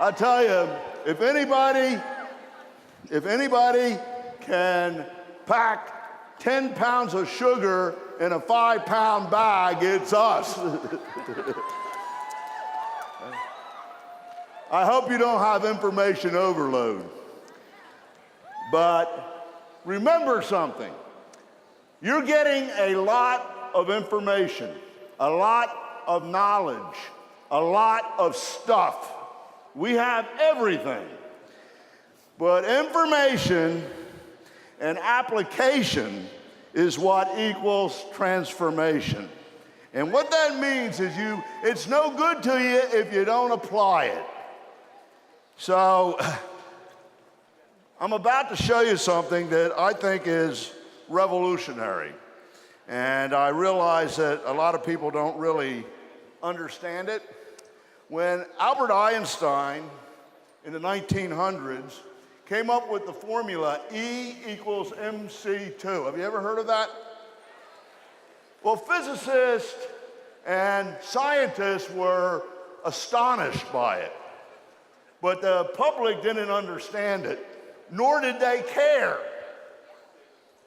I tell you, if anybody can pack 10 pounds of sugar in a 5-pound bag, it's us. I hope you don't have information overload. But remember something. You're getting a lot of information, a lot of knowledge, a lot of stuff. We have everything. But information and application is what equals transformation. And what that means is it's no good to you if you don't apply it. So I'm about to show you something that I think is revolutionary. And I realize that a lot of people don't really understand it. When Albert Einstein in the 1900s came up with the formula E equals mc2. Have you ever heard of that? Well, physicists and scientists were astonished by it. But the public didn't understand it, nor did they care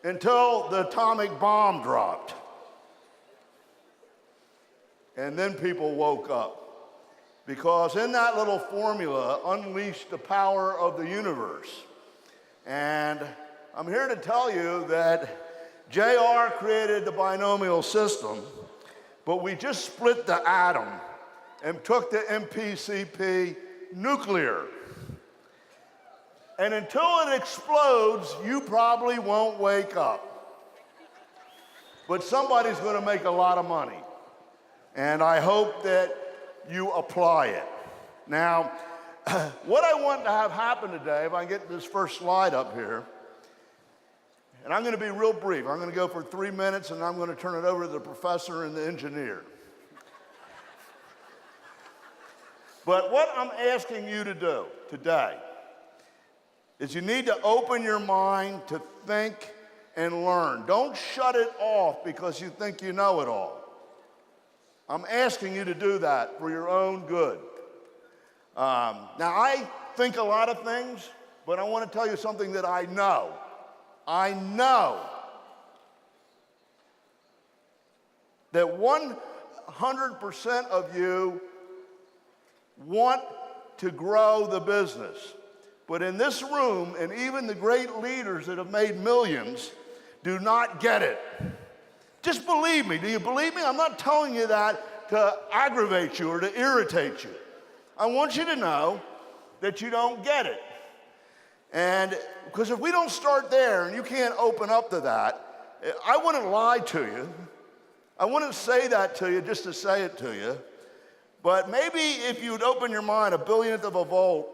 until the atomic bomb dropped. And then people woke up, because in that little formula unleashed the power of the universe. And I'm here to tell you that JR created the binomial system, but we just split the atom and took the MPCP nuclear. And until it explodes, you probably won't wake up. But somebody's going to make a lot of money. And I hope that you apply it. Now, what I want to have happen today, if I can get this first slide up here, and I'm going to be real brief. I'm going to go for 3 minutes, and I'm going to turn it over to the professor and the engineer. But what I'm asking you to do today is you need to open your mind to think and learn. Don't shut it off because you think you know it all. I'm asking you to do that for your own good. Now, I think a lot of things, but I want to tell you something that I know. I know that 100% of you want to grow the business. But in this room, and even the great leaders that have made millions, do not get it. Just believe me. Do you believe me? I'm not telling you that to aggravate you or to irritate you. I want you to know that you don't get it. And because if we don't start there and you can't open up to that, I wouldn't lie to you. I wouldn't say that to you just to say it to you. But maybe if you'd open your mind, a billionth of a volt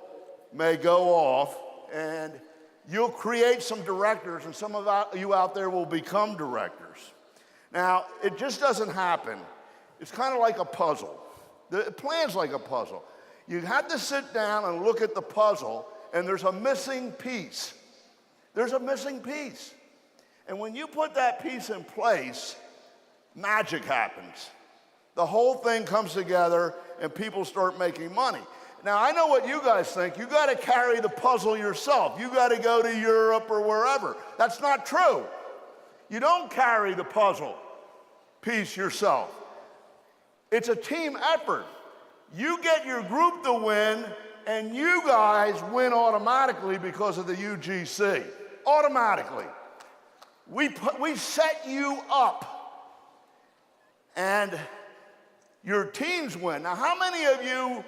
may go off, and you'll create some directors, and some of you out there will become directors. Now, it just doesn't happen. It's kind of like a puzzle. The plan's like a puzzle. You have to sit down and look at the puzzle, and there's a missing piece. There's a missing piece. And when you put that piece in place, magic happens. The whole thing comes together and people start making money. Now, I know what you guys think. You got to carry the puzzle yourself. You got to go to Europe or wherever. That's not true. You don't carry the puzzle piece yourself. It's a team effort. You get your group to win, and you guys win automatically because of the UGC. Automatically. We set you up, and your teams win. Now, how many of you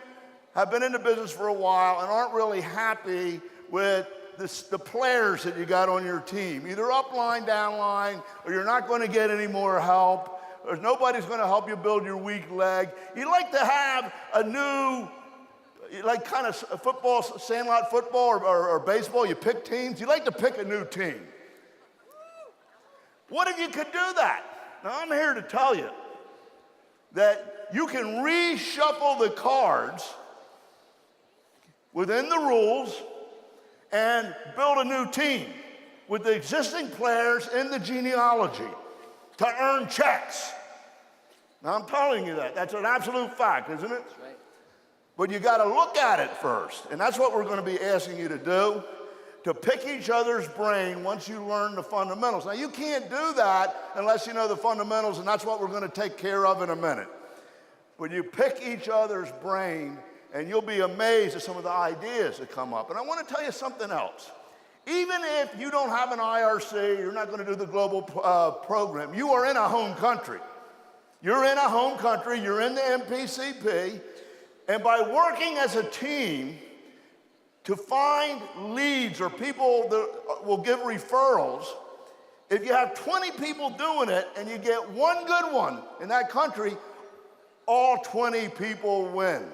have been in the business for a while and aren't really happy with the players that you got on your team? Either upline, downline, or you're not going to get any more help, or nobody's going to help you build your weak leg. You like to have a new, like kind of football, sandlot football or baseball, you pick teams. You like to pick a new team. What if you could do that? Now, I'm here to tell you that you can reshuffle the cards within the rules and build a new team with the existing players in the genealogy to earn checks. Now, I'm telling you that. That's an absolute fact, isn't it? That's right. But you got to look at it first. And that's what we're going to be asking you to do, to pick each other's brain once you learn the fundamentals. Now, you can't do that unless you know the fundamentals, and that's what we're going to take care of in a minute. But you pick each other's brain, and you'll be amazed at some of the ideas that come up. And I want to tell you something else. Even if you don't have an IRC, you're not going to do the global program, you are in a home country. You're in a home country, you're in the MPCP, and by working as a team to find leads or people that will give referrals, if you have 20 people doing it and you get one good one in that country, all 20 people win.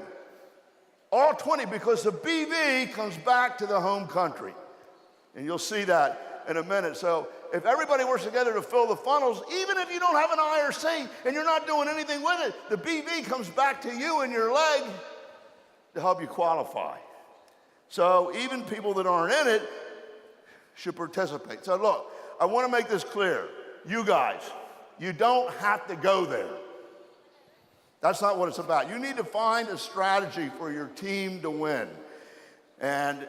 All 20, because the BV comes back to the home country. And you'll see that in a minute. So if everybody works together to fill the funnels, even if you don't have an IRC and you're not doing anything with it, the BV comes back to you in your leg to help you qualify. So even people that aren't in it should participate. So look, I want to make this clear. You guys, you don't have to go there. That's not what it's about. You need to find a strategy for your team to win. And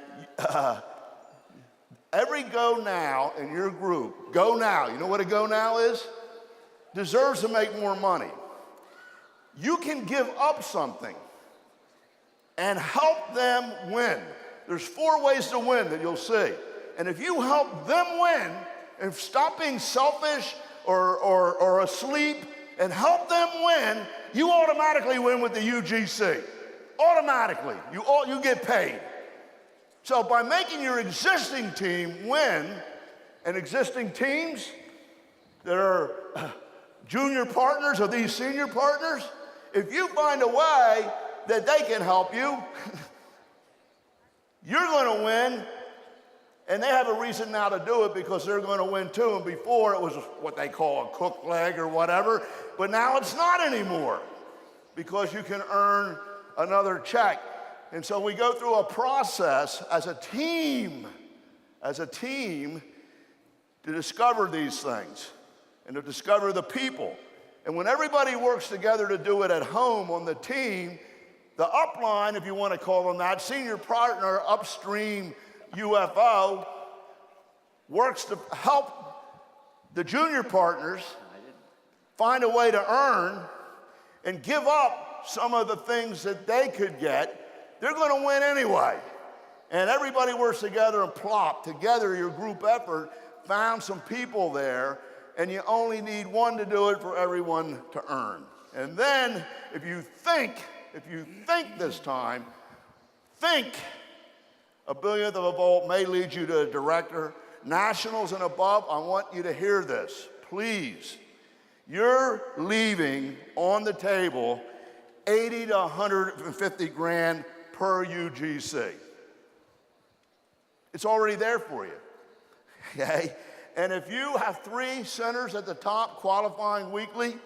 every go now in your group, go now, you know what a go now is? Deserves to make more money. You can give up something and help them win. There's 4 ways to win that you'll see. And if you help them win and stop being selfish or asleep and help them win, you automatically win with the UGC. Automatically, you get paid. So by making your existing team win, and existing teams that are junior partners or these senior partners, if you find a way that they can help you, you're going to win, and they have a reason now to do it because they're going to win too. And before it was what they call a cook leg or whatever, but now it's not anymore because you can earn another check. And so we go through a process as a team to discover these things and to discover the people. And when everybody works together to do it at home on the team, the upline, if you want to call them that, senior partner, upstream UFO, works to help the junior partners find a way to earn and give up some of the things that they could get. They're going to win anyway. And everybody works together and plop. Together, your group effort found some people there, and you only need one to do it for everyone to earn. And then, if you think this time, think a billionth of a volt may lead you to a director. Nationals and above, I want you to hear this, please. You're leaving on the table 80 to 150 grand per UGC. It's already there for you, okay? And if you have 3 centers at the top qualifying weekly,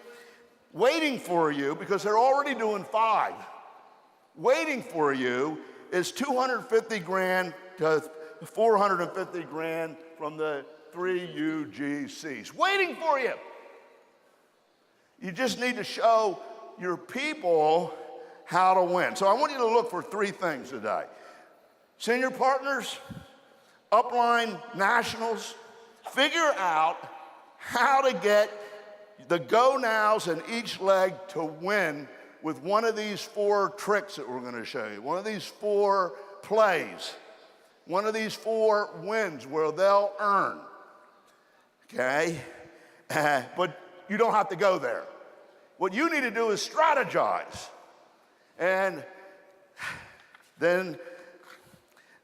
waiting for you, because they're already doing 5, waiting for you is 250 grand to 450 grand from the 3 UGCs. Waiting for you. You just need to show your people how to win. So I want you to look for 3 things today. Senior partners, upline nationals, figure out how to get the go nows in each leg to win with one of these 4 tricks that we're going to show you, one of these 4 plays, one of these 4 wins where they'll earn, okay? But you don't have to go there. What you need to do is strategize. And then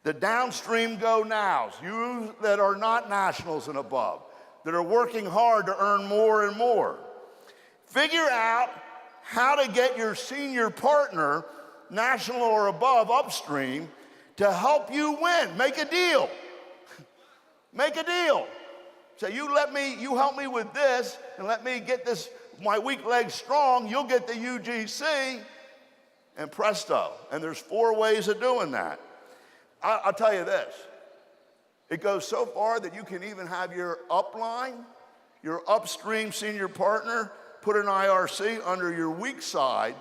the downstream go nows, you that are not nationals and above, that are working hard to earn more and more. Figure out how to get your senior partner, national or above, upstream, to help you win. Make a deal. Make a deal. Say, you help me with this, and let me get this, my weak leg strong, you'll get the UGC, and presto. And there's 4 ways of doing that. I'll tell you this. It goes so far that you can even have your upline, your upstream senior partner, put an IRC under your weak side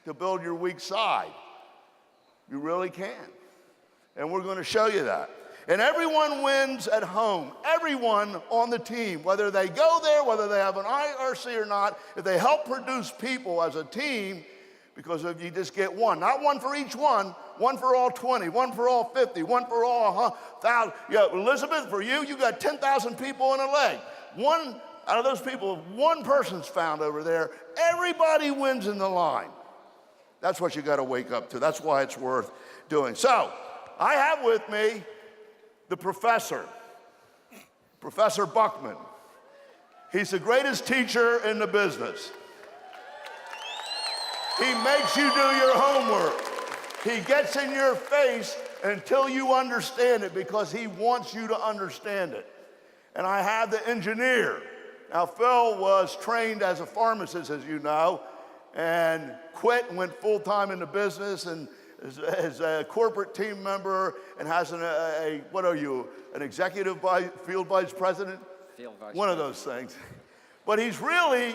to build your weak side. You really can. And we're going to show you that. And everyone wins at home. Everyone on the team, whether they go there, whether they have an IRC or not, if they help produce people as a team, because if you just get one, not one for each one for all 20, one for all 50, one for all 1,000. Yeah, Elizabeth, for you, you got 10,000 people in a leg. One out of those people, if one person's found over there, everybody wins in the line. That's what you got to wake up to. That's why it's worth doing. So, I have with me the professor, Professor Buckman. He's the greatest teacher in the business. He makes you do your homework. He gets in your face until you understand it because he wants you to understand it. And I have the engineer. Now, Phil was trained as a pharmacist, as you know, and quit and went full-time into business and is a corporate team member and has what are you, an executive field vice president? Field vice One of those things. But he's really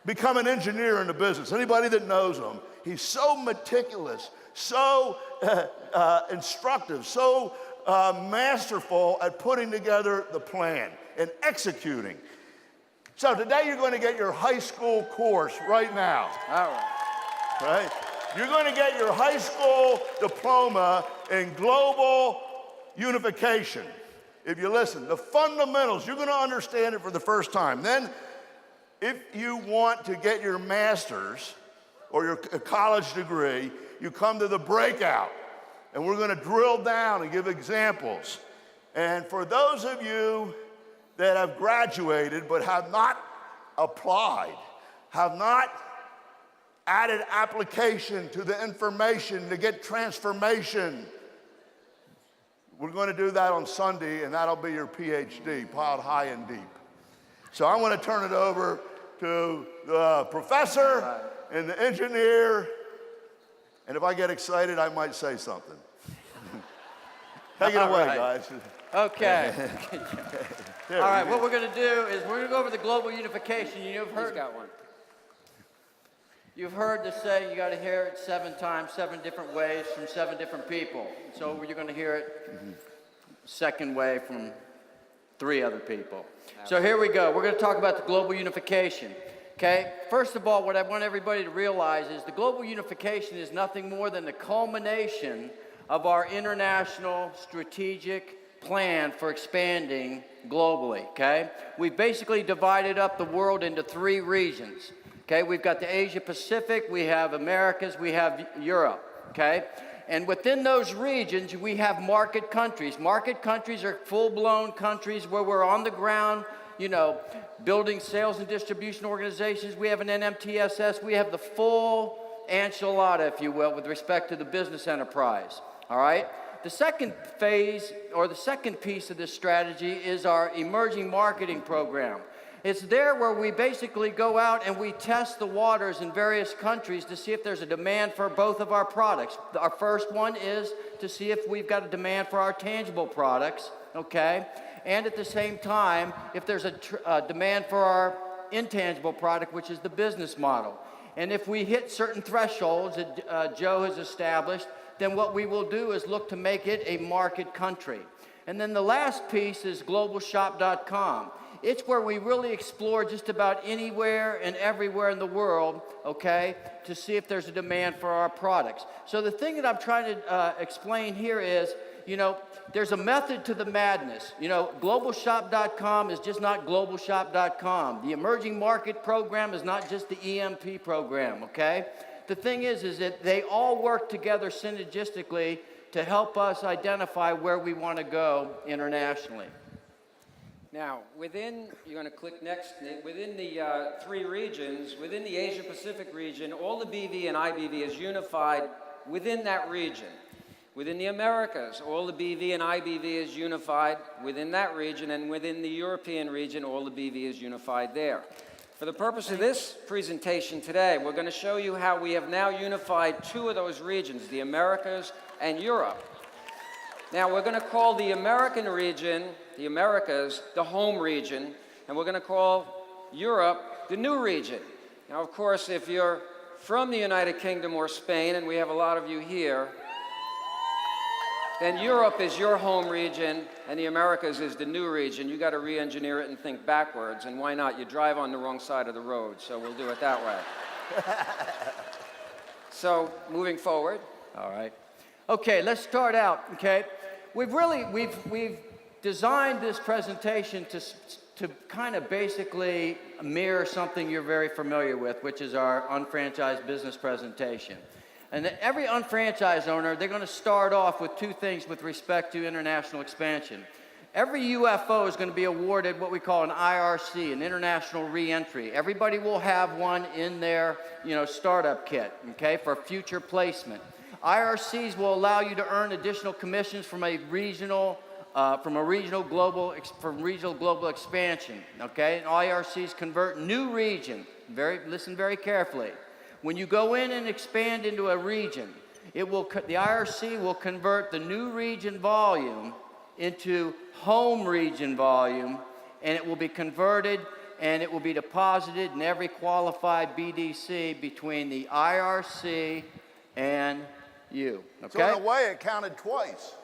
become an engineer in the business. Anybody that knows him, he's so meticulous, so instructive, so masterful at putting together the plan and executing. So today you're going to get your high school course right now. All right. Right? You're going to get your high school diploma in global unification. If you listen, the fundamentals, you're going to understand it for the first time. Then, if you want to get your master's or your college degree, you come to the breakout. And we're going to drill down and give examples. And for those of you that have graduated but have not applied, have not added application to the information to get transformation, we're going to do that on Sunday, and that'll be your PhD, piled high and deep. So I'm going to turn it over to the professor and the engineer, and if I get excited, I might say something. Take it away, guys. Okay. All All right, what we're going to do is we're going to go over the global unification. You've heard, got one. You've heard the saying, you got to hear it 7 times, 7 different ways from 7 different people. So you're going to hear it second way from 3 other people. So here we go. We're going to talk about the global unification. Okay? First of all, what I want everybody to realize is the global unification is nothing more than the culmination of our international strategic plan for expanding globally, okay? We've basically divided up the world into 3 regions, okay? We've got the Asia Pacific, we have Americas, we have Europe, okay? And within those regions, we have market countries. Market countries are full-blown countries where we're on the ground, you know, building sales and distribution organizations. We have an NMTSS. We have the full enchilada, if you will, with respect to the business enterprise, all right? The second phase, or the second piece of this strategy, is our emerging marketing program. It's there where we basically go out and we test the waters in various countries to see if there's a demand for both of our products. Our first one is to see if we've got a demand for our tangible products, okay? And at the same time, if there's a demand for our intangible product, which is the business model. And if we hit certain thresholds that Joe has established, then what we will do is look to make it a market country. And then the last piece is globalshop.com. It's where we really explore just about anywhere and everywhere in the world, okay, to see if there's a demand for our products. So the thing that I'm trying to explain here is, you know, there's a method to the madness. You know, globalshop.com is just not globalshop.com. The emerging market program is not just the EMP program, okay? The thing is that they all work together synergistically to help us identify where we want to go internationally. Now, you're going to click next, within the 3 regions, within the Asia Pacific region, all the BV and IBV is unified within that region. Within the Americas, all the BV and IBV is unified within that region, and within the European region, all the BV is unified there. For the purpose of this presentation today, we're going to show you how we have now unified 2 of those regions, the Americas and Europe. Now, we're going to call the American region, the Americas, the home region, and we're going to call Europe the new region. Now, of course, if you're from the United Kingdom or Spain, and we have a lot of you here, then Europe is your home region, and the Americas is the new region. You got to re-engineer it and think backwards, and why not? You drive on the wrong side of the road, so we'll do it that way. So, moving forward. All right. Okay, let's start out, okay? We've designed this presentation to kind of basically mirror something you're very familiar with, which is our unfranchised business presentation. And every unfranchised owner, they're going to start off with two things with respect to international expansion. Every UFO is going to be awarded what we call an IRC, an international reentry. Everybody will have one in their, startup kit, okay, for future placement. IRCs will allow you to earn additional commissions from regional global expansion, okay? And IRCs convert new region. Listen very carefully. When you go in and expand into a region, the IRC will convert the new region volume into home region volume, and it will be converted and it will be deposited in every qualified BDC between the IRC and you. Okay? So in a way, it counted twice.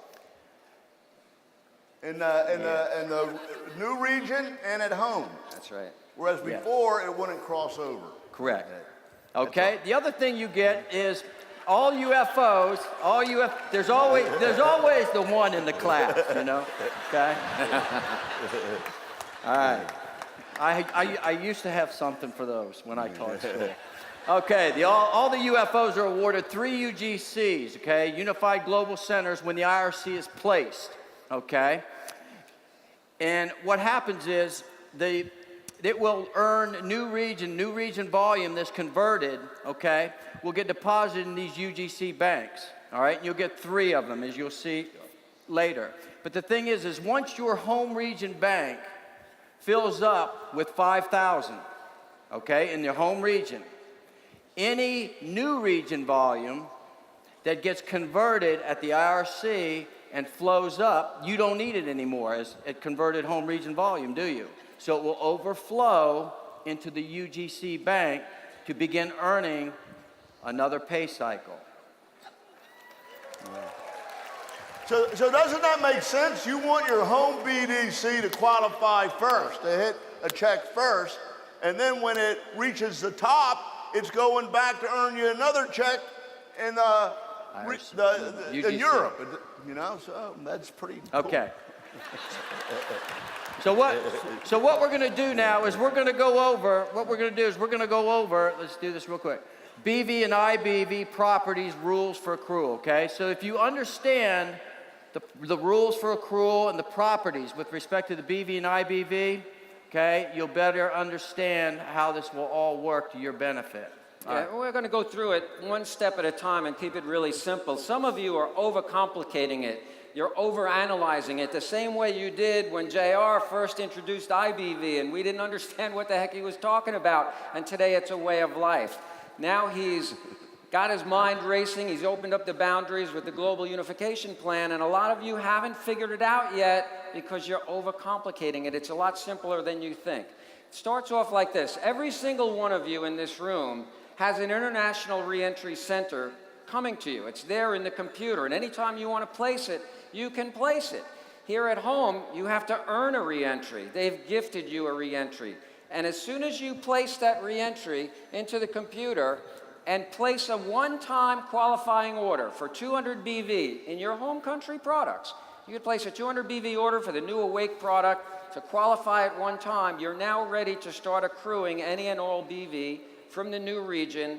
In the new region and at home. That's right. Whereas before, it wouldn't cross over. Correct. Okay. The other thing you get is all UFOs. There's always the one in the class. Okay. All right. I used to have something for those when I taught school. Okay, all the UFOs are awarded 3 UGCs, okay, Unified Global Centers, when the IRC is placed, okay? And what happens is it will earn new region volume that's converted, okay, will get deposited in these UGC banks, all right? And you'll get 3 of them, as you'll see later. But the thing is once your home region bank fills up with 5,000, okay, in your home region, any new region volume that gets converted at the IRC and flows up, you don't need it anymore as a converted home region volume, do you? So it will overflow into the UGC bank to begin earning another pay cycle. So doesn't that make sense? You want your home BDC to qualify first, to hit a check first, and then when it reaches the top, it's going back to earn you another check in in Europe. So that's pretty cool. Okay. So what we're going to do now is we're going to go over, let's do this real quick, BV and IBV properties, rules for accrual, okay? So if you understand the rules for accrual and the properties with respect to the BV and IBV, okay, you'll better understand how this will all work to your benefit. Yeah, we're going to go through it one step at a time and keep it really simple. Some of you are overcomplicating it. You're overanalyzing it the same way you did when JR first introduced IBV and we didn't understand what the heck he was talking about. And today it's a way of life. Now he's got his mind racing. He's opened up the boundaries with the Global Unification Plan. And a lot of you haven't figured it out yet because you're overcomplicating it. It's a lot simpler than you think. It starts off like this. Every single one of you in this room has an international reentry center coming to you. It's there in the computer, and anytime you want to place it, you can place it. Here at home, you have to earn a reentry. They've gifted you a reentry. And as soon as you place that reentry into the computer and place a one-time qualifying order for 200 BV in your home country products, you could place a 200 BV order for the new Awake product to qualify at one time. You're now ready to start accruing any and all BV from the new region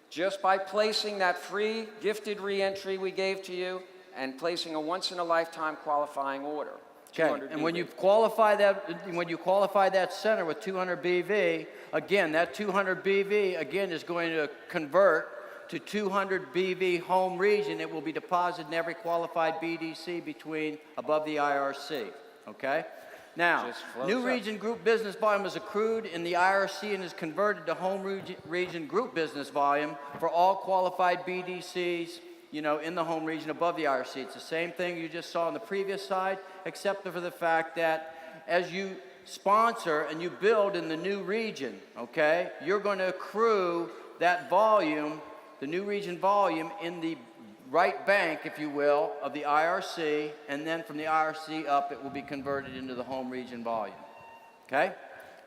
just by placing that free gifted reentry we gave to you and placing a once-in-a-lifetime qualifying order. Okay, and when you qualify that center with 200 BV, again, that 200 BV, again, is going to convert to 200 BV home region. It will be deposited in every qualified BDC above the IRC, okay? Now, new region group business volume is accrued in the IRC and is converted to home region group business volume for all qualified BDCs, in the home region above the IRC. It's the same thing you just saw on the previous side, except for the fact that as you sponsor and you build in the new region, okay, you're going to accrue that volume, the new region volume, in the right bank, if you will, of the IRC, and then from the IRC up, it will be converted into the home region volume. Okay?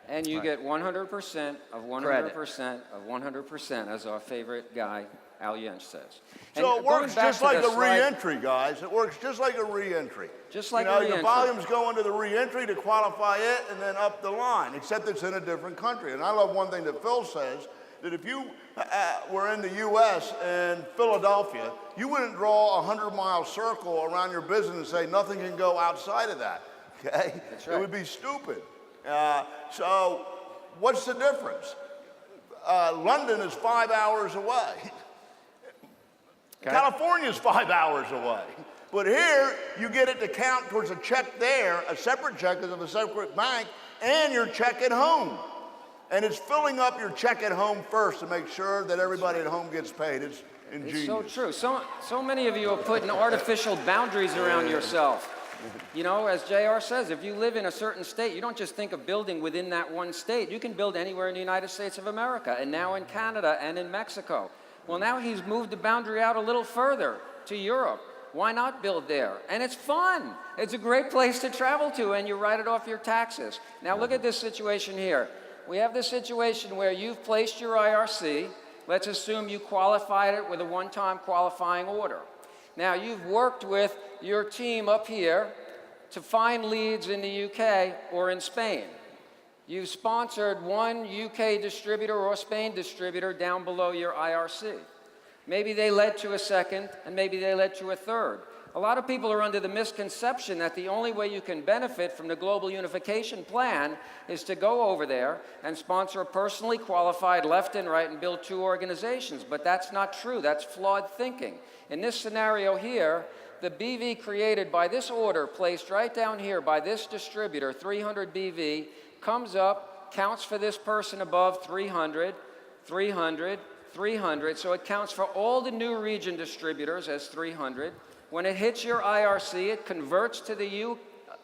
And you get 100% of 100% of 100%, as our favorite guy, Al Yench says. So And it works going back just to like the a slide- re-entry, guys. It works just like a re-entry. Just like you know, a re-entry. your volumes go into the re-entry to qualify it and then up the line, except it's in a different country. And I love one thing that Phil says, that if you were in the U.S. and Philadelphia, you wouldn't draw a 100-mile circle around your business and say nothing can go outside of that, okay? That's right. It would be stupid. So what's the difference? London is 5 hours away. Okay. California is 5 hours away. But here, you get it to count towards a check there, a separate check of a separate bank, and your check at home. And it's filling up your check at home first to make sure that everybody at home gets paid. It's ingenious. It's so true. So many of you are putting artificial boundaries around yourself. You know, as JR says, if you live in a certain state, you don't just think of building within that one state. You can build anywhere in the United States of America, and now in Canada and in Mexico. Well, now he's moved the boundary out a little further to Europe. Why not build there? And it's fun. It's a great place to travel to, and you write it off your taxes. Now look at this situation here. We have this situation where you've placed your IRC. Let's assume you qualified it with a one-time qualifying order. Now, you've worked with your team up here to find leads in the UK or in Spain. You've sponsored one UK distributor or Spain distributor down below your IRC. Maybe they led to a second, and maybe they led to a third. A lot of people are under the misconception that the only way you can benefit from the Global Unification Plan is to go over there and sponsor a personally qualified left and right and build two organizations. But that's not true. That's flawed thinking. In this scenario here, the BV created by this order placed right down here by this distributor, 300 BV, comes up, counts for this person above 300, 300, 300. So it counts for all the new region distributors as 300. When it hits your IRC, it converts to the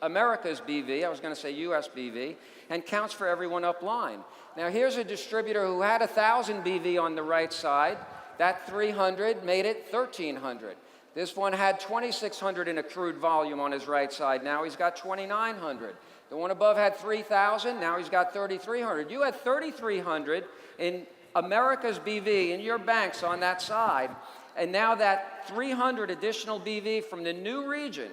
America's BV, I was going to say US BV, and counts for everyone up line. Now here's a distributor who had 1,000 BV on the right side. That 300 made it 1,300. This one had 2,600 in accrued volume on his right side. Now he's got 2,900. The one above had 3,000. Now he's got 3,300. You had 3,300 in America's BV in your banks on that side. And now that 300 additional BV from the new region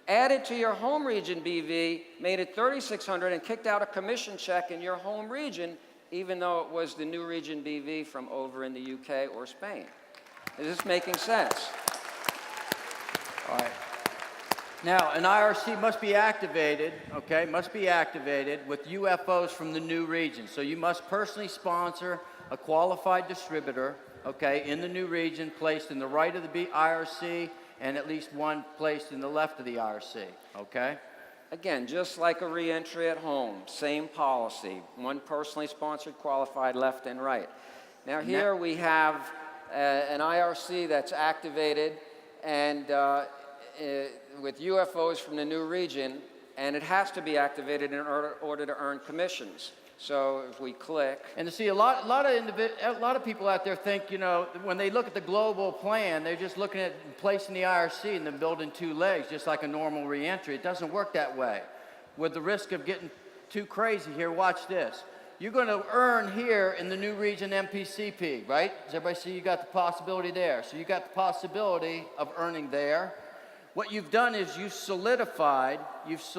added to your home region BV made it 3,600 and kicked out a commission check in your home region, even though it was the new region BV from over in the UK or Spain. Is this making sense? All right. Now, an IRC must be activated, okay, must be activated with UFOs from the new region. So you must personally sponsor a qualified distributor, okay, in the new region, placed in the right of the IRC, and at least one placed in the left of the IRC, okay? Again, just like a reentry at home, same policy, one personally sponsored, qualified, left and right. Now here we have an IRC that's activated and with UFOs from the new region, and it has to be activated in order to earn commissions. So if we click. And to see a lot of people out there think, you know, when they look at the global plan, they're just looking at placing the IRC and then building two legs, just like a normal reentry. It doesn't work that way. With the risk of getting too crazy here, watch this. You're going to earn here in the new region MPCP, right? Does everybody see you got the possibility there? So you got the possibility of earning there. What you've done is you've solidified, this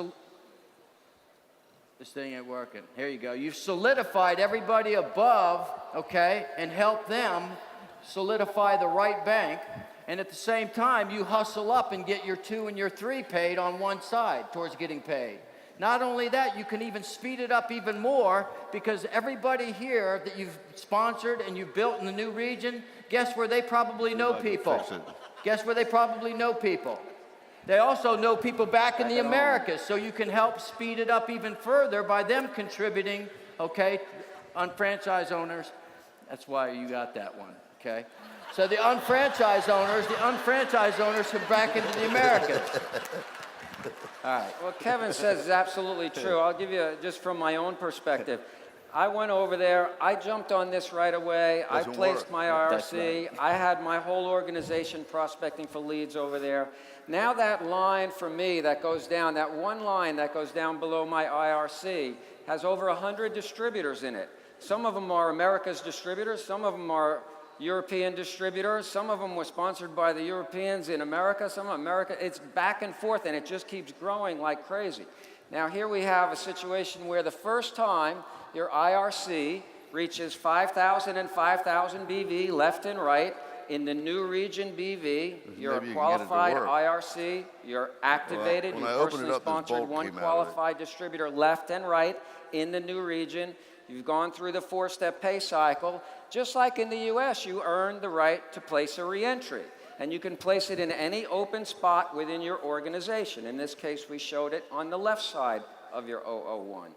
thing ain't working. Here you go. You've solidified everybody above, okay, and helped them solidify the right bank. And at the same time, you hustle up and get your 2 and your 3 paid on one side towards getting paid. Not only that, you can even speed it up even more because everybody here that you've sponsored and you've built in the new region, guess where they probably know people? Guess where they probably know people? They also know people back in the Americas, so you can help speed it up even further by them contributing, okay, unfranchised owners. That's why you got that one, okay? So the unfranchised owners come back into the Americas. All right. What Kevin says is absolutely true. I'll give you, just from my own perspective, I went over there. I jumped on this right away. I Doesn't placed work. my That's IRC. I had my whole organization prospecting for leads over there. Now that line for me that goes down, that one line that goes down below my IRC, has over 100 distributors in it. Some of them are America's distributors. Some of them are European distributors. Some of them were sponsored by the Europeans in America. Some of America. It's back and forth, and it just keeps growing like crazy. Now here we have a situation where the first time your IRC reaches 5,000 and 5,000 BV left and right in the new region BV, you're Maybe a you can get it to qualified work. IRC, you're activated, when you I opened personally it up, this sponsored bolt one came out of it. qualified distributor left and right in the new region. You've gone through the 4-step pay cycle. Just like in the US, you earned the right to place a reentry. And you can place it in any open spot within your organization. In this case, we showed it on the left side of your 001.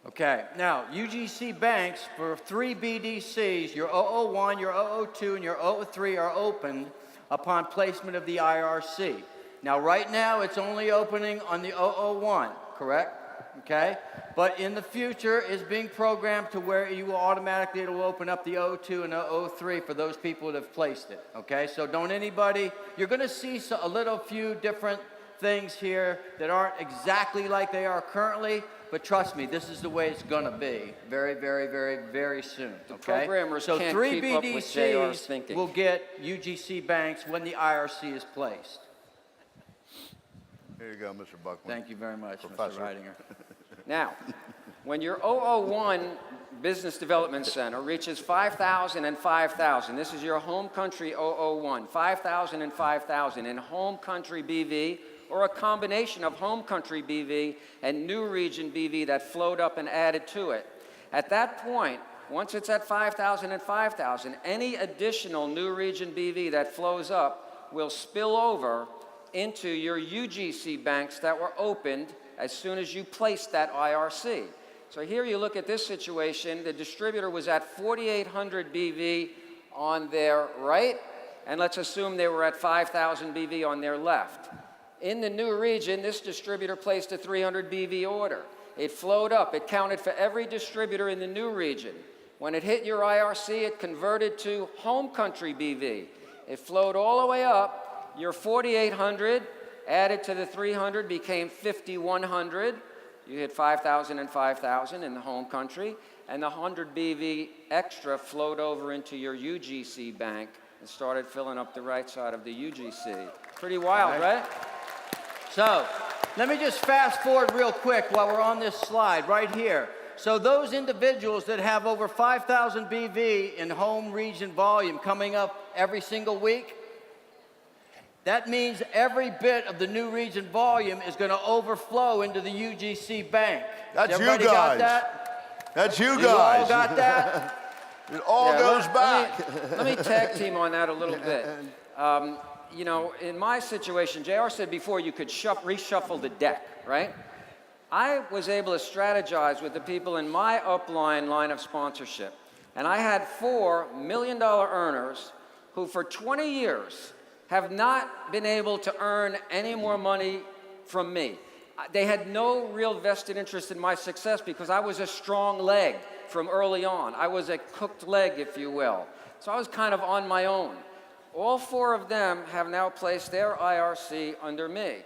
Okay, now UGC banks for 3 BDCs, your 001, your 002, and your 003 are opened upon placement of the IRC. Now, right now, it's only opening on the 001, correct? Okay, but in the future, it's being programmed to where you will automatically, it will open up the 002 and 003 for those people that have placed it. Okay, so don't anybody, you're going to see a little few different things here that aren't exactly like they are currently, but trust me, this is the way it's going to be very, very, very, very soon. Okay, programmers so can't 3 keep up with JR's BDCs thinking. will get UGC banks when the IRC is placed. Here you go, Mr. Buckman. Thank you very much, Professor. Mr. Reidinger. Now, when your 001 Business Development Center reaches 5,000 and 5,000, this is your home country 001, 5,000 and 5,000 in home country BV, or a combination of home country BV and new region BV that flowed up and added to it. At that point, once it's at 5,000 and 5,000, any additional new region BV that flows up will spill over into your UGC banks that were opened as soon as you placed that IRC. So here you look at this situation, the distributor was at 4,800 BV on their right, and let's assume they were at 5,000 BV on their left. In the new region, this distributor placed a 300 BV order. It flowed up, it counted for every distributor in the new region. When it hit your IRC, it converted to home country BV. It flowed all the way up. Your 4,800 added to the 300 became 5,100. You hit 5,000 and 5,000 in the home country, and the 100 BV extra flowed over into your UGC bank and started filling up the right side of the UGC. Pretty wild, right? So, let me just fast forward real quick while we're on this slide right here. So those individuals that have over 5,000 BV in home region volume coming up every single week, that means every bit of the new region volume is going to overflow into the UGC bank. That's you Everybody got guys. that? That's you You all guys. got that? It all goes back. Let me tag team on that a little bit. You know, in my situation, JR said before you could reshuffle the deck, right? I was able to strategize with the people in my upline line of sponsorship. And I had 4 million-dollar earners who for 20 years have not been able to earn any more money from me. They had no real vested interest in my success because I was a strong leg from early on. I was a cooked leg, if you will. So I was kind of on my own. All 4 of them have now placed their IRC under me.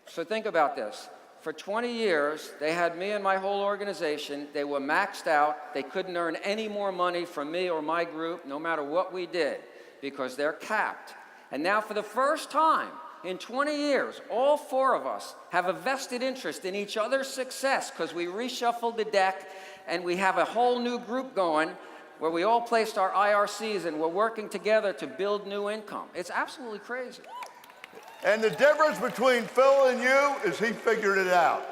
So think about this. For 20 years, they had me and my whole organization. They were maxed out. They couldn't earn any more money from me or my group, no matter what we did, because they're capped. And now for the first time in 20 years, all 4 of us have a vested interest in each other's success because we reshuffled the deck and we have a whole new group going where we all placed our IRCs and we're working together to build new income. It's absolutely crazy. And the difference between Phil and you is he figured it out.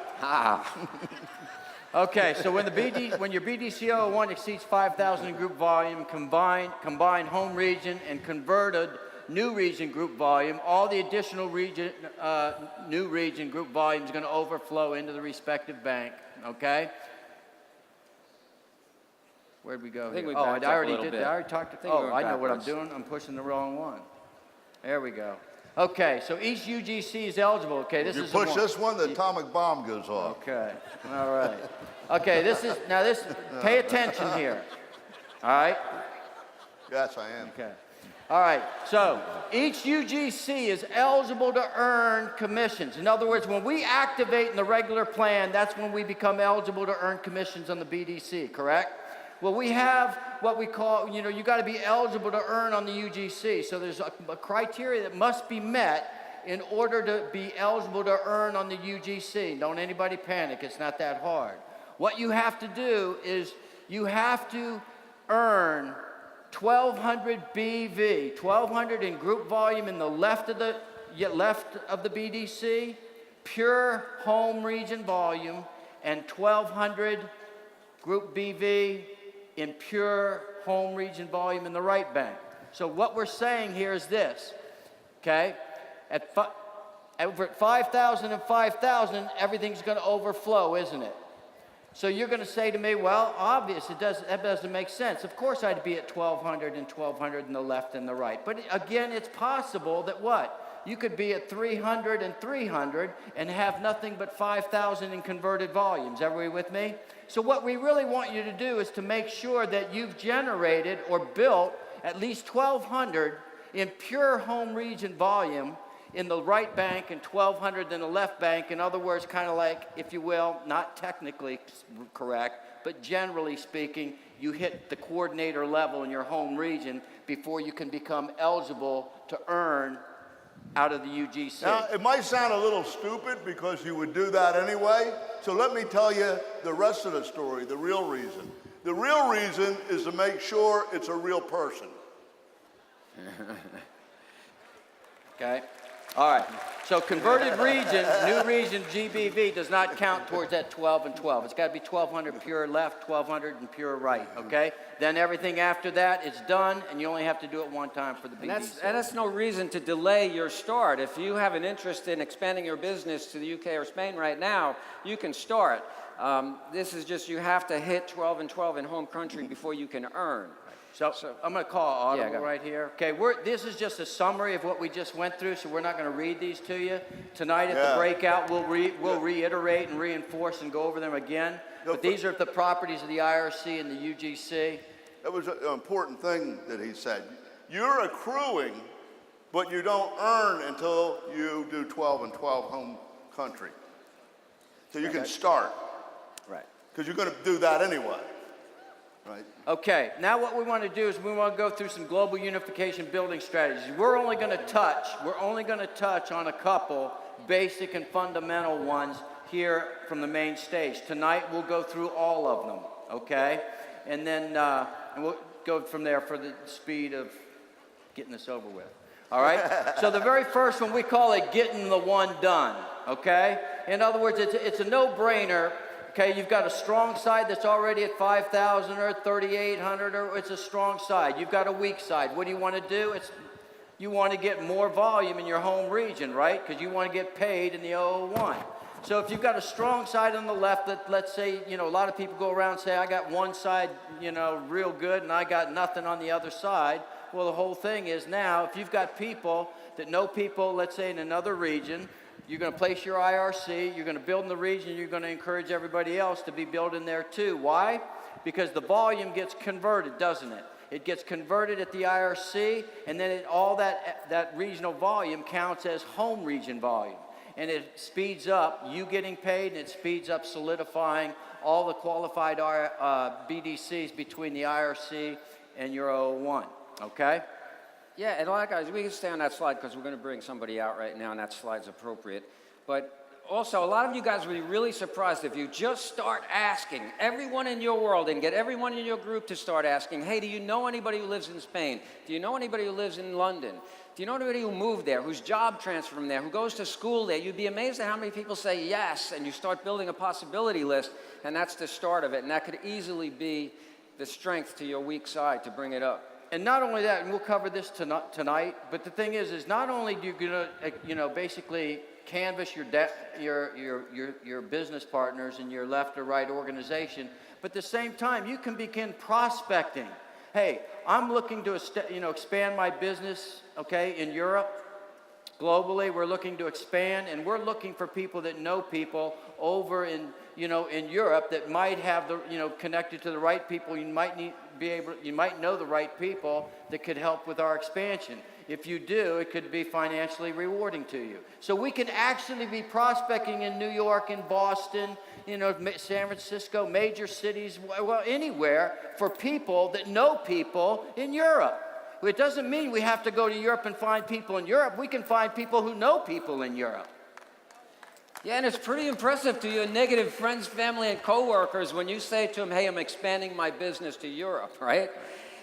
Okay, so when your BDC 01 exceeds 5,000 in group volume, combined home region and converted new region group volume, all the additional new region group volume is going to overflow into the respective bank. Okay. Where'd we go? I think here? we backed up a already little did bit. that. I already talked. I think we Oh, went I know what I'm backwards. doing. I'm pushing the wrong one. There we go. Okay, so each UGC is eligible. Okay, this You is push the this one, the atomic bomb goes off. Okay, all right. Okay, pay attention here. All right? Yes, I am. Okay. All right, so each UGC is eligible to earn commissions. In other words, when we activate in the regular plan, that's when we become eligible to earn commissions on the BDC, correct? Well, we have what we call, you got to be eligible to earn on the UGC. So there's a criteria that must be met in order to be eligible to earn on the UGC. Don't anybody panic, it's not that hard. What you have to do is you have to earn 1,200 BV, 1,200 in group volume in the left of the BDC, pure home region volume, and 1,200 group BV in pure home region volume in the right bank. So what we're saying here is this, okay? Over at 5,000 and 5,000, everything's going to overflow, isn't it? So you're going to say to me, well, obvious, that doesn't make sense. Of course I'd be at 1,200 and 1,200 in the left and the right. But again, it's possible that what? You could be at 300 and 300 and have nothing but 5,000 in converted volumes. Everybody with me? So what we really want you to do is to make sure that you've generated or built at least 1,200 in pure home region volume in the right bank and 1,200 in the left bank. In other words, kind of like, if you will, not technically correct, but generally speaking, you hit the coordinator level in your home region before you can become eligible to earn out of the UGC. Now, it might sound a little stupid because you would do that anyway, so let me tell you the rest of the story, the real reason. The real reason is to make sure it's a real person. Okay? All right. So converted region, new region GBV does not count towards that 12 and 12. It's got to be 1,200 pure left, 1,200 and pure right, okay? Then everything after that is done, and you only have to do it one time for the BDC. And that's no reason to delay your start. If you have an interest in expanding your business to the UK or Spain right now, you can start. This is just you have to hit 12 and 12 in home country before you can earn. So I'm going to call audible right here. Okay, this is just a summary of what we just went through, so we're not going to read these to you. Tonight at the breakout, we'll reiterate and reinforce and go over them again. But these are the properties of the IRC and the UGC. That was an important thing that he said. You're accruing, but you don't earn until you do 12 and 12 home country. So you can start. Right. Because you're going to do that anyway. Right. Okay, now what we want to do is we want to go through some global unification building strategies. We're only going to touch on a couple basic and fundamental ones here from the main stage. Tonight we'll go through all of them, okay? And then and we'll go from there for the speed of getting this over with. All right? So the very first one, we call it getting the one done, okay? In other words, it's a no-brainer. Okay, you've got a strong side that's already at 5,000 or 3,800, or it's a strong side. You've got a weak side. What do you want to do? You want to get more volume in your home region, right? Because you want to get paid in the 001. So if you've got a strong side on the left, let's say, a lot of people go around and say, I got one side, real good, and I got nothing on the other side. Well, the whole thing is now, if you've got people that know people, let's say in another region, you're going to place your IRC, you're going to build in the region, you're going to encourage everybody else to be building there too. Why? Because the volume gets converted, doesn't it? It gets converted at the IRC, and then all that regional volume counts as home region volume. And it speeds up you getting paid, and it speeds up solidifying all the qualified BDCs between the IRC and your 001, okay? Yeah, and guys, we can stay on that slide because we're going to bring somebody out right now, and that slide's appropriate. But also, a lot of you guys will be really surprised if you just start asking everyone in your world and get everyone in your group to start asking, hey, do you know anybody who lives in Spain? Do you know anybody who lives in London? Do you know anybody who moved there, whose job transferred from there, who goes to school there? You'd be amazed at how many people say yes, and you start building a possibility list, and that's the start of it. And that could easily be the strength to your weak side to bring it up. And not only that, and we'll cover this tonight, but the thing is not only do you gonna, basically canvass your business partners in your left or right organization, but at the same time, you can begin prospecting. Hey, I'm looking to expand my business, okay, in Europe. Globally, we're looking to expand, and we're looking for people that know people over in, in Europe that might have the, connected to the right people. You might you might know the right people that could help with our expansion. If you do, it could be financially rewarding to you. So we can actually be prospecting in New York and Boston, San Francisco, major cities, well, anywhere for people that know people in Europe. It doesn't mean we have to go to Europe and find people in Europe. We can find people who know people in Europe. Yeah, and it's pretty impressive to your negative friends, family, and coworkers when you say to them, hey, I'm expanding my business to Europe, right?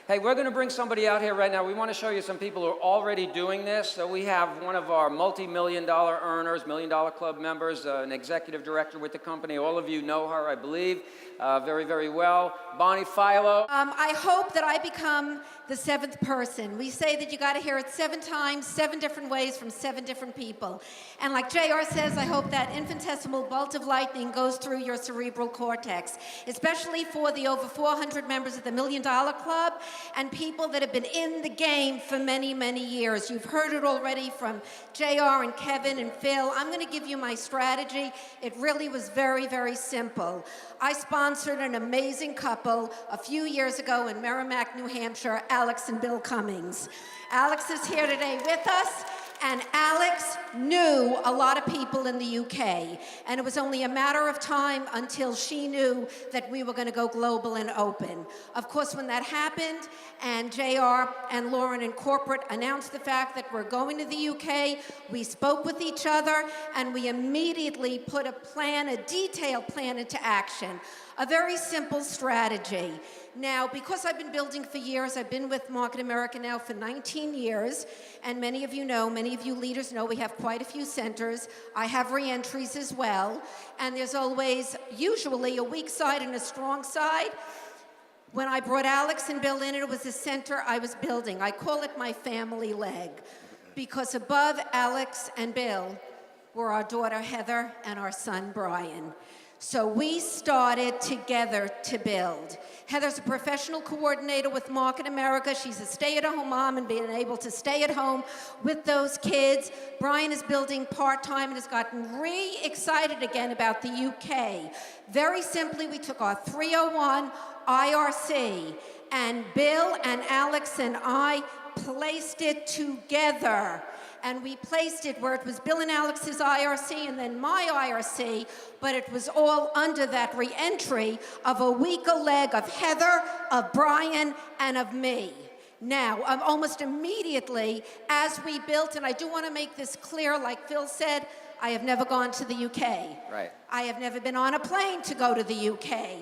Hey, we're going to bring somebody out here right now. We want to show you some people who are already doing this. So we have one of our multi-million-dollar earners, million-dollar club members, an executive director with the company. All of you know her, I believe, very, very well. Bonnie Philo. I hope that I become the seventh person. We say that you got to hear it 7 times, 7 different ways from 7 different people. And like JR says, I hope that infinitesimal bolt of lightning goes through your cerebral cortex, especially for the over 400 members of the $1 Million Club and people that have been in the game for many, many years. You've heard it already from JR and Kevin and Phil. I'm going to give you my strategy. It really was very, very simple. I sponsored an amazing couple a few years ago in Merrimack, New Hampshire, Alex and Bill Cummings. Alex is here today with us, and Alex knew a lot of people in the UK, and it was only a matter of time until she knew that we were going to go global and open. Of course, when that happened, and JR and Lauren in corporate announced the fact that we're going to the UK, we spoke with each other, and we immediately put a plan, a detailed plan into action. A very simple strategy. Now, because I've been building for years, I've been with Market America now for 19 years, and many of you know, many of you leaders know, we have quite a few centers. I have re-entries as well, and there's always, usually, a weak side and a strong side. When I brought Alex and Bill in, it was the center I was building. I call it my family leg, because above Alex and Bill were our daughter Heather and our son Brian. So we started together to build. Heather's a professional coordinator with Market America. She's a stay-at-home mom and being able to stay at home with those kids. Brian is building part-time and has gotten re-excited again about the UK. Very simply, we took our 301 IRC, and Bill and Alex and I placed it together. And we placed it where it was Bill and Alex's IRC and then my IRC, but it was all under that re-entry of a weaker leg of Heather, of Brian, and of me. Now, almost immediately, as we built, and I do want to make this clear, like Phil said, I have never gone to the UK. Right. I have never been on a plane to go to the UK.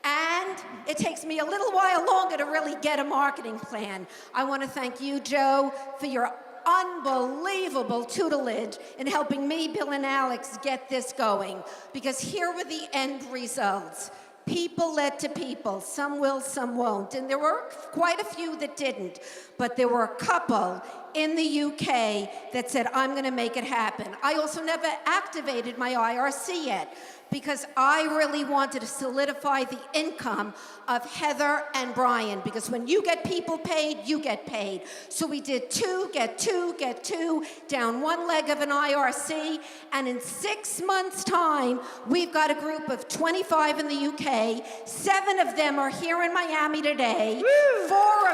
And it takes me a little while longer to really get a marketing plan. I want to thank you, Joe, for your unbelievable tutelage in helping me, Bill, and Alex get this going. Because here were the end results. People led to people. Some will, some won't. And there were quite a few that didn't. But there were a couple in the UK that said, I'm going to make it happen. I also never activated my IRC yet, because I really wanted to solidify the income of Heather and Brian, because when you get people paid, you get paid. So we did 2, get 2, get 2, down one leg of an IRC, and in 6 months' time, we've got a group of 25 in the UK. 7 of them are here in Miami today. Woo! 4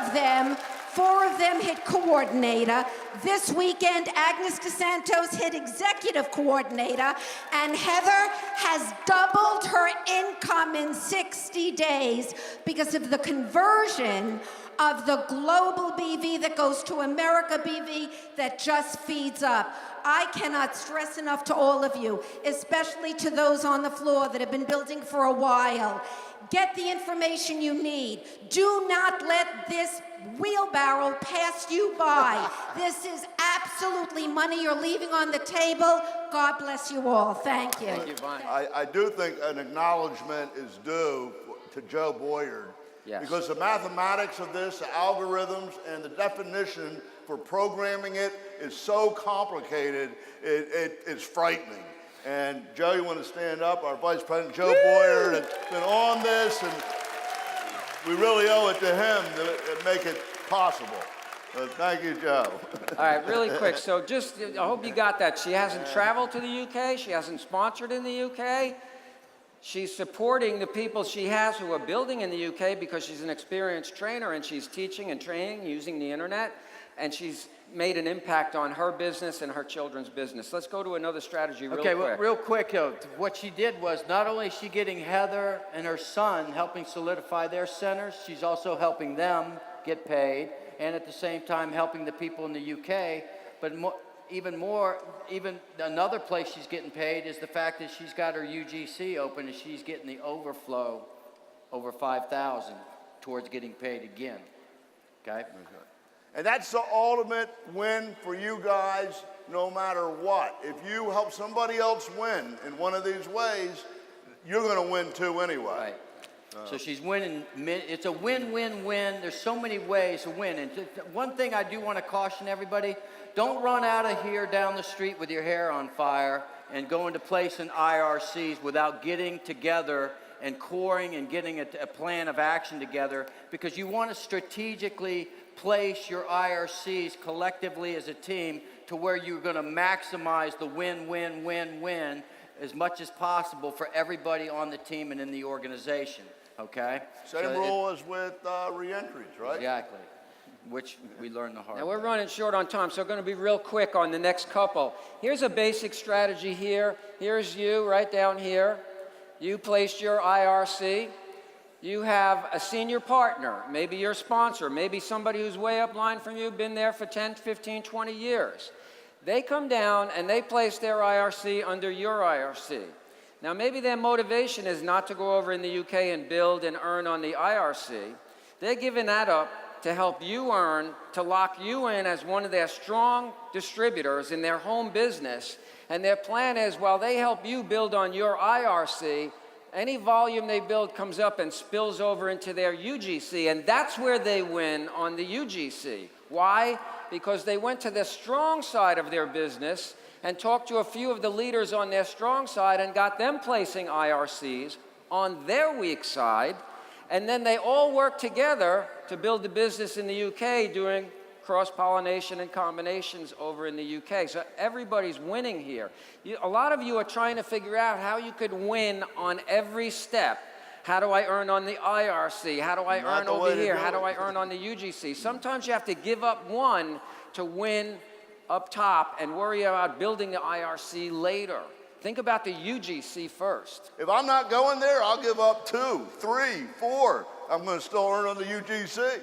of them hit coordinator. This weekend, Agnes DeSantos hit executive coordinator, and Heather has doubled her income in 60 days because of the conversion of the global BV that goes to America BV that just feeds up. I cannot stress enough to all of you, especially to those on the floor that have been building for a while. Get the information you need. Do not let this wheelbarrow pass you by. This is absolutely money you're leaving on the table. God bless you all. Thank you. Thank you, Bonnie. I do think an acknowledgement is due to Joe Boyard. Yes. Because the mathematics of this, the algorithms, and the definition for programming it is so complicated, it's frightening. And Joe, you want to stand up? Our Vice President, Joe Boyard, has been on this, and we really owe it to him to make it possible. Thank you, Joe. All right, really quick. So just, I hope you got that. She hasn't traveled to the UK. She hasn't sponsored in the UK. She's supporting the people she has who are building in the UK because she's an experienced trainer and she's teaching and training using the internet. And she's made an impact on her business and her children's business. Let's go to another strategy real quick. Okay, well, real quick, though, what she did was not only is she getting Heather and her son helping solidify their centers, she's also helping them get paid, and at the same time helping the people in the UK. But even another place she's getting paid is the fact that she's got her UGC open and she's getting the overflow over 5,000 towards getting paid again. Okay? And that's the ultimate win for you guys, no matter what. If you help somebody else win in one of these ways, you're going to win too anyway. Right. So she's winning. It's a win-win-win. There's so many ways to win. And one thing I do want to caution everybody, don't run out of here down the street with your hair on fire and go into place in IRCs without getting together and coring and getting a plan of action together, because you want to strategically place your IRCs collectively as a team to where you're going to maximize the win-win-win-win as much as possible for everybody on the team and in the organization, okay? Same rule as with re-entries, right? Exactly, which we learned the hard Now way. we're running short on time, so we're going to be real quick on the next couple. Here's a basic strategy here. Here's you right down here. You placed your IRC. You have a senior partner, maybe your sponsor, maybe somebody who's way up line from you, been there for 10, 15, 20 years. They come down and they place their IRC under your IRC. Now maybe their motivation is not to go over in the UK and build and earn on the IRC. They're giving that up to help you earn, to lock you in as one of their strong distributors in their home business. And their plan is, while they help you build on your IRC, any volume they build comes up and spills over into their UGC, and that's where they win on the UGC. Why? Because they went to the strong side of their business and talked to a few of the leaders on their strong side and got them placing IRCs on their weak side, and then they all worked together to build the business in the UK doing cross-pollination and combinations over in the UK. So everybody's winning here. A lot of you are trying to figure out how you could win on every step. How do I earn on the IRC? How do I earn over here? How do I earn on the UGC? Sometimes you have to give up one to win up top and worry about building the IRC later. Think about the UGC first. If I'm not going there, I'll give up 2, 3, 4. I'm going to still earn on the UGC.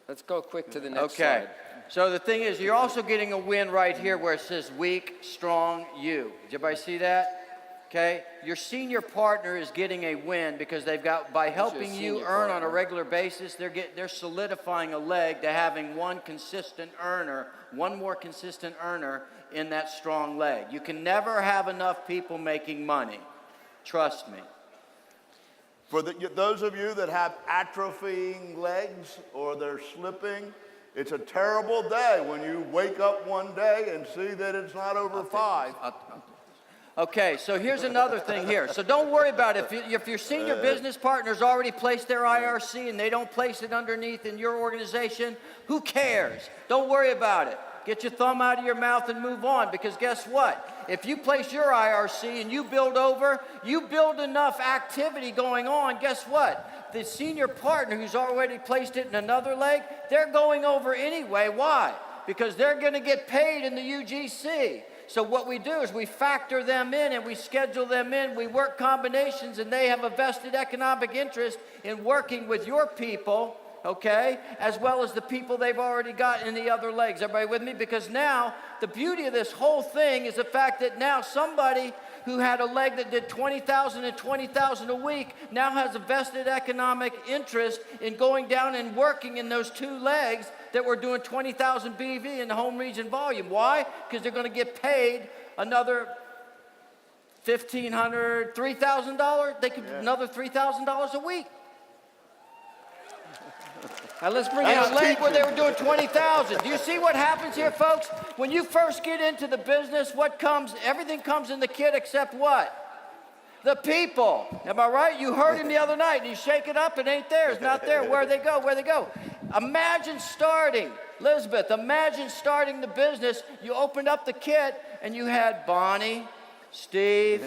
Let's go quick to the next Okay. slide. So the thing is, you're also getting a win right here where it says weak, strong, you. Did everybody see that? Okay. Your senior partner is getting a win because they've got, by helping you earn on a regular basis, they're solidifying a leg to having one more consistent earner in that strong leg. You can never have enough people making money. Trust me. For those of you that have atrophying legs or they're slipping, it's a terrible day when you wake up one day and see that it's not over 5. Okay, so here's another thing here. So don't worry about it. If your senior business partner's already placed their IRC and they don't place it underneath in your organization, who cares? Don't worry about it. Get your thumb out of your mouth and move on, because guess what? If you place your IRC and you build over, you build enough activity going on, guess what? The senior partner who's already placed it in another leg, they're going over anyway. Why? Because they're going to get paid in the UGC. So what we do is we factor them in and we schedule them in. We work combinations, and they have a vested economic interest in working with your people, okay, as well as the people they've already got in the other legs. Everybody with me? Because now the beauty of this whole thing is the fact that now somebody who had a leg that did 20,000 and 20,000 a week now has a vested economic interest in going down and working in those 2 legs that were doing 20,000 BV in the home region volume. Why? Because they're going to get paid another $1,500, $3,000. They could another $3,000 a week. Now let's bring And out a leg where they were doing 20,000. Do you see what happens here, folks? When you first get into the business, what comes? Everything comes in the kit except what? The people. Am I right? You heard him the other night, and you shake it up, it ain't there. It's not there. Where'd they go? Where'd they go? Imagine starting Elizabeth, imagine starting the business. You opened up the kit and you had Bonnie, Steve,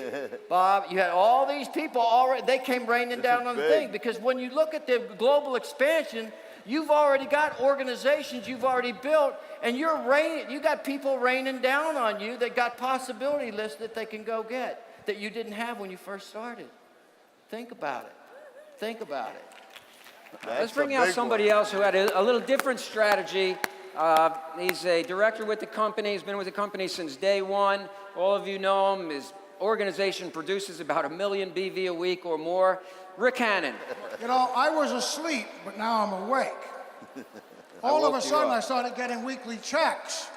Bob. You had all these people already. They came raining down on the thing because when you look at the global expansion, you've already got organizations you've already built, and you got people raining down on you that got possibility lists that they can go get that you didn't have when you first started. Think about it. Think about it. Let's bring out somebody else who had a little different strategy. He's a director with the company. He's been with the company since day one. All of you know him. His organization produces about 1 million BV a week or more. Rick Hannon. You know, I was asleep, but now I'm awake. All of a sudden, I started getting weekly checks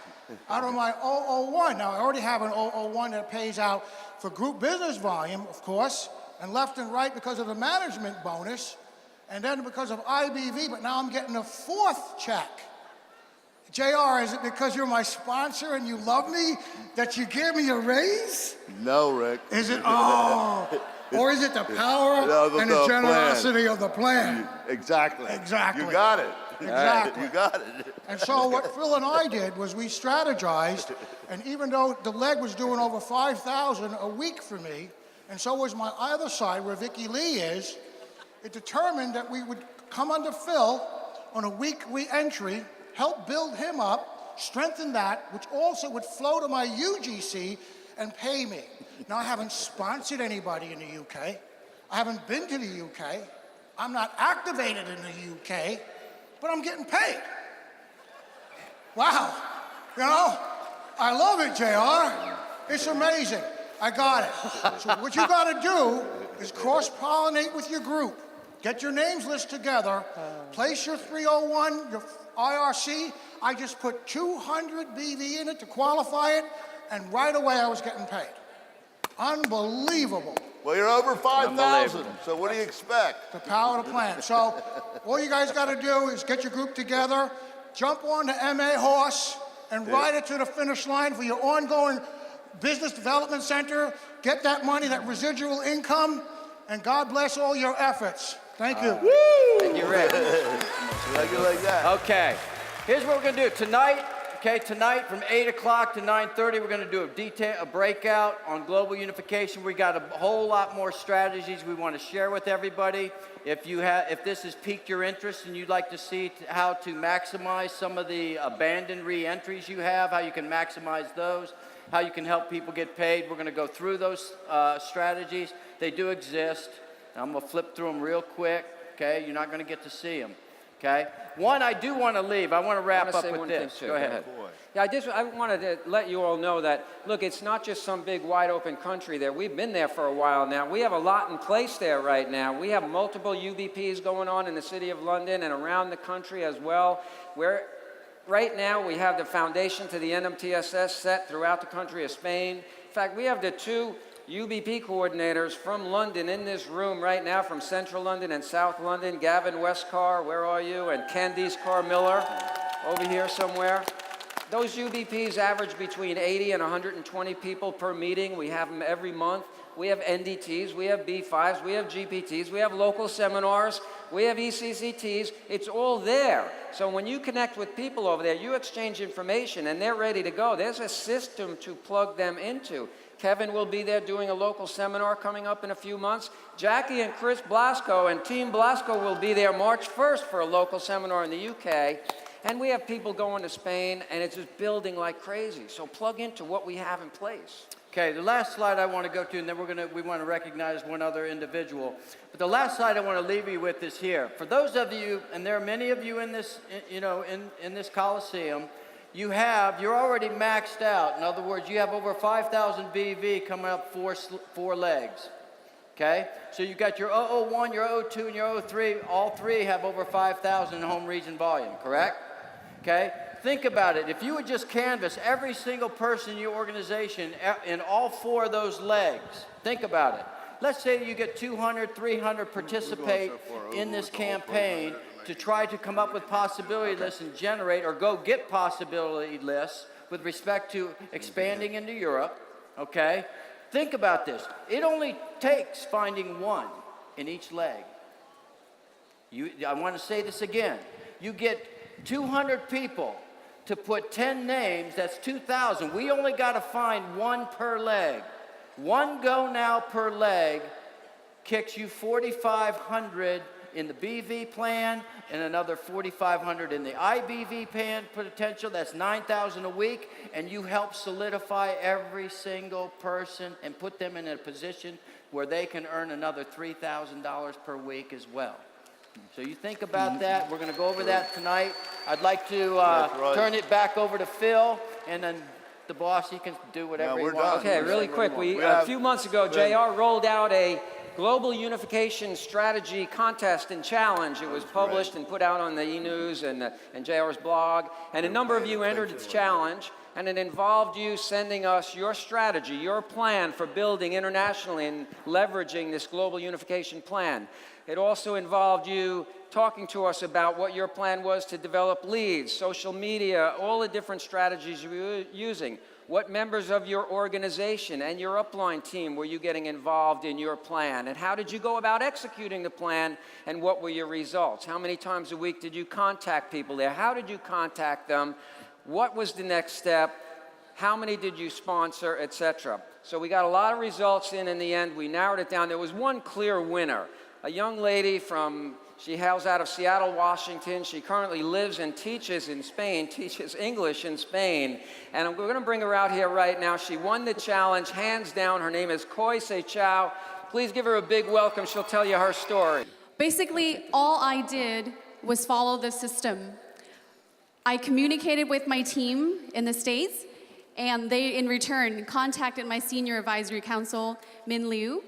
out of my 001. Now, I already have an 001 that pays out for group business volume, of course, and left and right because of the management bonus, and then because of IBV, but now I'm getting a 4th check. JR, is it because you're my sponsor and you love me that you give me a raise? No, Rick. Is it, or is it the power and the generosity of the plan? Exactly. Exactly. You got it. Exactly. You got it. And so what Phil and I did was we strategized, and even though the leg was doing over 5,000 a week for me, and so was my other side where Vicky Lee is, it determined that we would come under Phil on a weekly entry, help build him up, strengthen that, which also would flow to my UGC and pay me. Now, I haven't sponsored anybody in the UK. I haven't been to the UK. I'm not activated in the UK, but I'm getting paid. Wow. You know, I love it, JR. It's amazing. I got it. So what you got to do is cross-pollinate with your group. Get your names list together. Place your 301, your IRC. I just put 200 BV in it to qualify it, and right away I was getting paid. Unbelievable. Well, you're over 5,000, so what do you expect? The power of the plan. So all you guys got to do is get your group together, jump on the MA horse, and ride it to the finish line for your ongoing business development center. Get that money, that residual income, and God bless all your efforts. Thank you. Thank you, Rick. Like it like that. Okay, here's what we're gonna do tonight. Okay, tonight from 8 o'clock to 9:30, we're gonna do a breakout on global unification. We got a whole lot more strategies we want to share with everybody. If this has piqued your interest and you'd like to see how to maximize some of the abandoned re-entries you have, how you can maximize those, how you can help people get paid, we're gonna go through those strategies. They do exist. I'm gonna flip through them real quick, okay? You're not gonna get to see them, okay? One, I do wanna leave. I wanna wrap up with this. Go ahead. Yeah, I wanted to let you all know that, look, it's not just some big wide open country there. We've been there for a while now. We have a lot in place there right now. We have multiple UBPs going on in the city of London and around the country as well. Right now we have the foundation to the NMTSS set throughout the country of Spain. In fact, we have the 2 UBP coordinators from London in this room right now, from Central London and South London. Gavin Westcar, where are you? And Candice Carr-Miller over here somewhere. Those UBPs average between 80 and 120 people per meeting. We have them every month. We have NDTs, we have B5s, we have GPTs, we have local seminars, we have ECCTs. It's all there. So when you connect with people over there, you exchange information and they're ready to go. There's a system to plug them into. Kevin will be there doing a local seminar coming up in a few months. Jackie and Chris Blasco and Team Blasco will be there March 1st for a local seminar in the UK. And we have people going to Spain, and it's just building like crazy. So plug into what we have in place. Okay, the last slide I want to go to, and then we want to recognize one other individual. But the last slide I want to leave you with is here. For those of you, and there are many of you in this, in this Coliseum, you're already maxed out. In other words, you have over 5,000 BV coming up four legs. Okay, so you've got your 001, your 02, and your 03. All 3 have over 5,000 in home region volume. Correct? Okay. Think about it. If you would just canvass every single person in your organization in all 4 of those legs, think about it. Let's say you get 200, 300 participate in this campaign to try to come up with possibility lists and generate or go get possibility lists with respect to expanding into Europe, okay? Think about this. It only takes finding 1 in each leg. I want to say this again. You get 200 people to put 10 names, that's 2,000. We only got to find one per leg. One go now per leg kicks you 4,500 in the BV plan and another 4,500 in the IBV plan potential. That's 9,000 a week, and you help solidify every single person and put them in a position where they can earn another $3,000 per week as well. So you think about that. We're going to go over that tonight. I'd like to turn it back over to Phil, and then the boss, he can do whatever he we're wants. done. Okay, really quick. A few months ago, JR rolled out a Global Unification Strategy Contest and Challenge. It was published and put out on the e-news and JR's blog. And a number of you entered its challenge, and it involved you sending us your strategy, your plan for building internationally and leveraging this Global Unification Plan. It also involved you talking to us about what your plan was to develop leads, social media, all the different strategies you were using. What members of your organization and your upline team were you getting involved in your plan? And how did you go about executing the plan? And what were your results? How many times a week did you contact people there? How did you contact them? What was the next step? How many did you sponsor, etc.? So we got a lot of results in the end. We narrowed it down. There was one clear winner. A young lady she hails out of Seattle, Washington. She currently lives and teaches in Spain, teaches English in Spain. And we're going to bring her out here right now. She won the challenge, hands down. Her name is Koi Se Chow. Please give her a big welcome. She'll tell you her story. Basically, all I did was follow the system. I communicated with my team in the States, and they, in return, contacted my senior advisory council, Min Liu.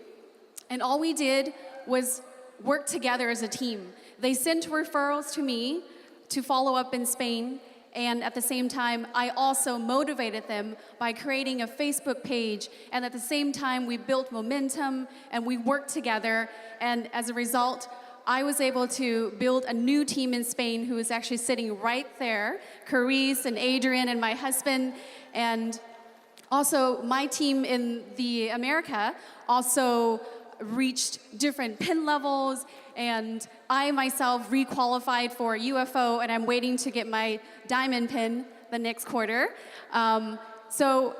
And all we did was work together as a team. They sent referrals to me to follow up in Spain, and at the same time, I also motivated them by creating a Facebook page, and at the same time, we built momentum, and we worked together, and as a result, I was able to build a new team in Spain who is actually sitting right there, Carice and Adrian and my husband, and also my team in the America also reached different pin levels, and I myself requalified for UFO, and I'm waiting to get my diamond pin the next quarter. So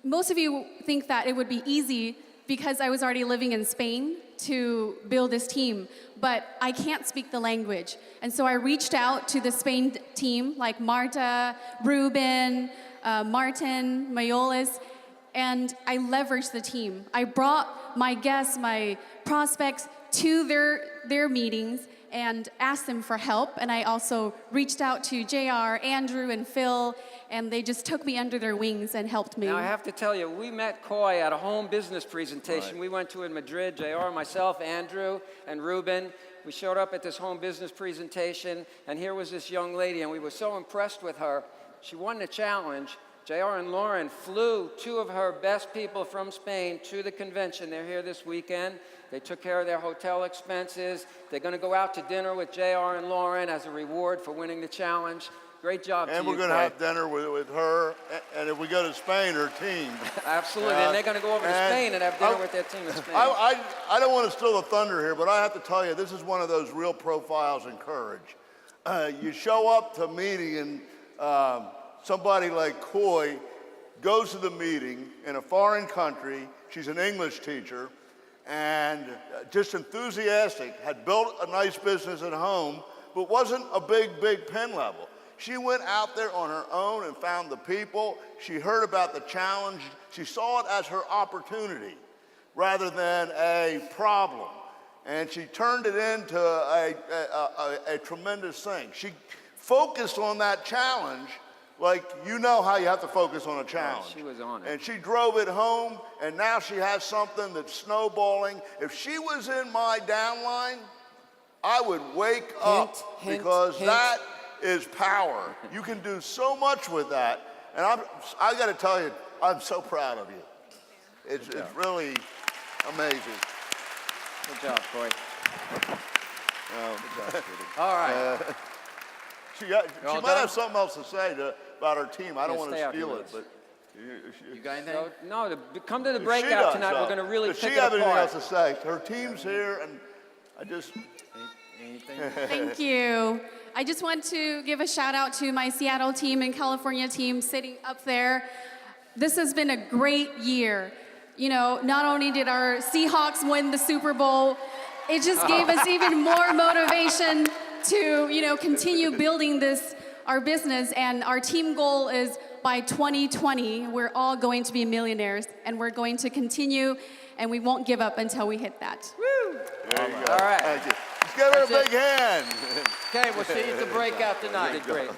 most of you think that it would be easy because I was already living in Spain to build this team, but I can't speak the language. And so I reached out to the Spain team like Marta, Ruben, Martin, Mayolis, and I leveraged the team. I brought my guests, my prospects to their meetings and asked them for help. And I also reached out to JR, Andrew, and Phil, and they just took me under their wings and helped me. Now, I have to tell you, we met Koi at a home business presentation we went to in Madrid. JR, myself, Andrew, and Ruben. We showed up at this home business presentation, and here was this young lady, and we were so impressed with her. She won the challenge. JR and Lauren flew two of her best people from Spain to the convention. They're here this weekend. They took care of their hotel expenses. They're going to go out to dinner with JR and Lauren as a reward for winning the challenge. Great job to you, And we're going to Koi. have dinner with her, and if we go to Spain, her team. Absolutely, and they're going to go over to Spain and have dinner with their team in Spain. I don't want to steal the thunder here, but I have to tell you, this is one of those real profiles in courage. You show up to a meeting, and somebody like Koi goes to the meeting in a foreign country. She's an English teacher, and just enthusiastic, had built a nice business at home, but wasn't a big pen level. She went out there on her own and found the people. She heard about the challenge. She saw it as her opportunity rather than a problem. And she turned it into a tremendous thing. She focused on that challenge like you know how you have to focus on a challenge. She was on it. And she drove it home, and now she has something that's snowballing. If she was in my downline, I would wake up because that is power. You can do so much with that. And I got to tell you, I'm so proud of you. It's really amazing. Good job, Koi. All right. She might have something else to say about her team. I don't want to steal it, but You got anything? So, no, come to the she breakout does, tonight. We're going to really does pick she it have anything apart. else to say? Her team's here, and I just. Anything? Thank you. I just want to give a shout out to my Seattle team and California team sitting up there. This has been a great year. You know, not only did our Seahawks win the Super Bowl, it just gave us even more motivation to, you know, continue building our business. And our team goal is by 2020, we're all going to be millionaires, and we're going to continue, and we won't give up until we hit that. Woo! There you go. All right. Thank you. Let's give her a That's big hand. Okay, we'll see you at the breakout tonight. You did great.